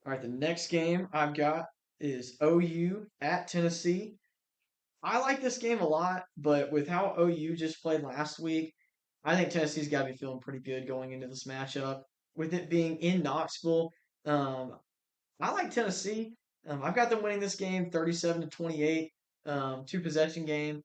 All right, the next game I've got is OU at Tennessee. I like this game a lot, but with how OU just played last week, I think Tennessee's got to be feeling pretty good going into this matchup. With it being in Knoxville, um, I like Tennessee. I've got them winning this game 37 to 28, two possession game.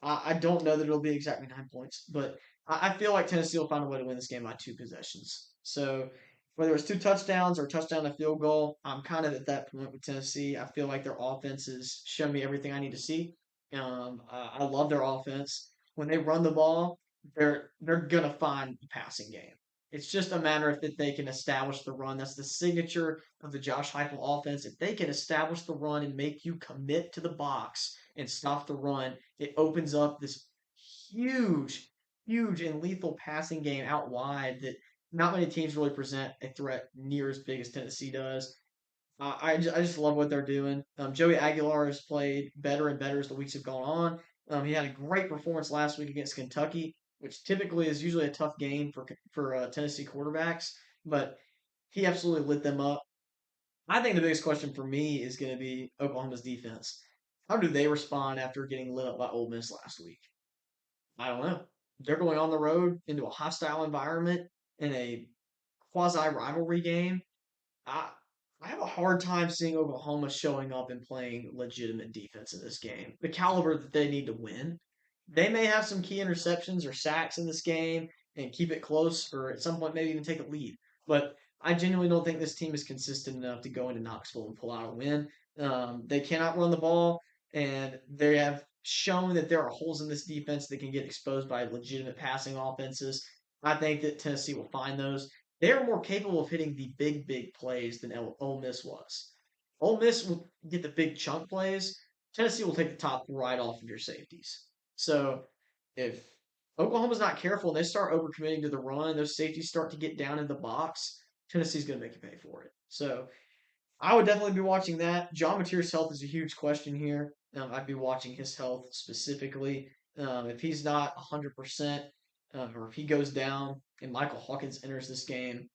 I don't know that it'll be exactly 9 points, but I feel like Tennessee will find a way to win this game by two possessions. So whether it's two touchdowns or a touchdown and a field goal, I'm kind of at that point with Tennessee. I feel like their offense has shown me everything I need to see. I love their offense. When they run the ball, they're gonna find the passing game. It's just a matter of if they can establish the run. That's the signature of the Josh Heupel offense. If they can establish the run and make you commit to the box and stop the run, it opens up this huge, huge and lethal passing game out wide that not many teams really present a threat near as big as Tennessee does. I just love what they're doing. Joey Aguilar has played better and better as the weeks have gone on. He had a great performance last week against Kentucky, which typically is usually a tough game for Tennessee quarterbacks, but he absolutely lit them up. I think the biggest question for me is going to be Oklahoma's defense. How do they respond after getting lit up by Ole Miss last week? I don't know. They're going on the road into a hostile environment in a quasi rivalry game. I I have a hard time seeing Oklahoma showing up and playing legitimate defense in this game. The caliber that they need to win. They may have some key interceptions or sacks in this game and keep it close, or at some point maybe even take a lead. But I genuinely don't think this team is consistent enough to go into Knoxville and pull out a win. They cannot run the ball, and they have shown that there are holes in this defense that can get exposed by legitimate passing offenses. I think that Tennessee will find those. They're more capable of hitting the big, big plays than Ole Miss was. Ole Miss will get the big chunk plays. Tennessee will take the top right off of your safeties. So if Oklahoma's not careful and they start overcommitting to the run, those safeties start to get down in the box, Tennessee's going to make you pay for it. So I would definitely be watching that. John Mateer's health is a huge question here. I'd be watching his health specifically. If he's not 100%, or if he goes down and Michael Hawkins enters this game,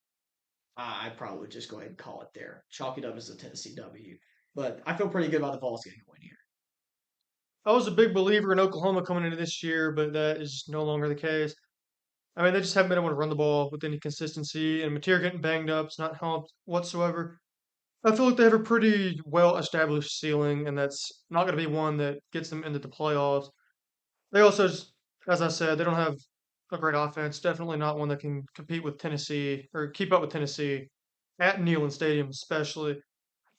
I'd probably just go ahead and call it there. Chalk it up as a Tennessee W. But I feel pretty good about the Vols getting a win here. I was a big believer in Oklahoma coming into this year, but that is no longer the case. I mean, they just haven't been able to run the ball with any consistency, and Mateer getting banged up has not helped whatsoever. I feel like they have a pretty well established ceiling, and that's not going to be one that gets them into the playoffs. They also, as I said, they don't have a great offense. Definitely not one that can compete with Tennessee or keep up with Tennessee at Neyland Stadium, especially.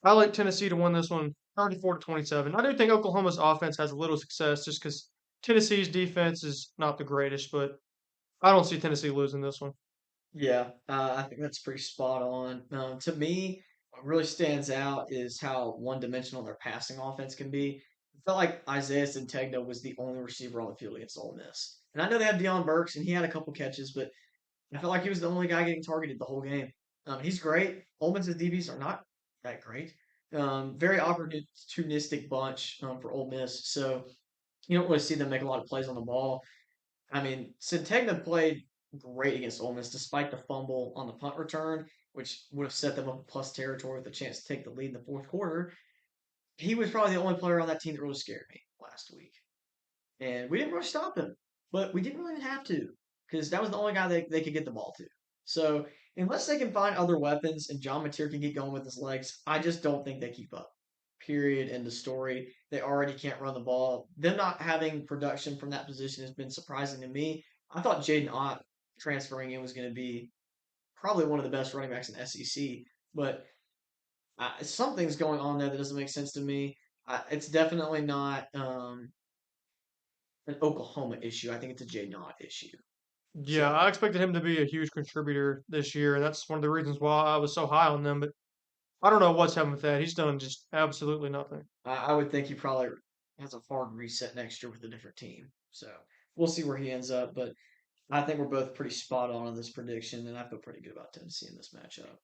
I like Tennessee to win this one 34 to 27. I do think Oklahoma's offense has a little success just because Tennessee's defense is not the greatest, but I don't see Tennessee losing this one. Yeah, I think that's pretty spot on. To me, what really stands out is how one-dimensional their passing offense can be. I felt like Isaiah Centegno was the only receiver on the field against Ole Miss. And I know they have Deion Burks, and he had a couple catches, but I felt like he was the only guy getting targeted the whole game. He's great. Ole Miss's DBs are not that great. Very opportunistic bunch for Ole Miss, so you don't really see them make a lot of plays on the ball. I mean, Centegna played great against Ole Miss despite the fumble on the punt return, which would have set them up in plus territory with a chance to take the lead in the fourth quarter. He was probably the only player on that team that really scared me last week. And we didn't really stop him, but we didn't really even have to because that was the only guy they could get the ball to. So unless they can find other weapons and John Mateer can get going with his legs, I just don't think they keep up. Period. End of story. They already can't run the ball. Them not having production from that position has been surprising to me. I thought Jaden Ott transferring in was going to be probably one of the best running backs in SEC, but something's going on there that doesn't make sense to me. It's definitely not an Oklahoma issue. I think it's a Jaden Ott issue. Yeah, So I expected him to be a huge contributor this year, and that's one of the reasons why I was so high on them. But I don't know what's happened with that. He's done just absolutely nothing. I would think he probably has a hard reset next year with a different team. So we'll see where he ends up. But I think we're both pretty spot on this prediction, and I feel pretty good about Tennessee in this matchup.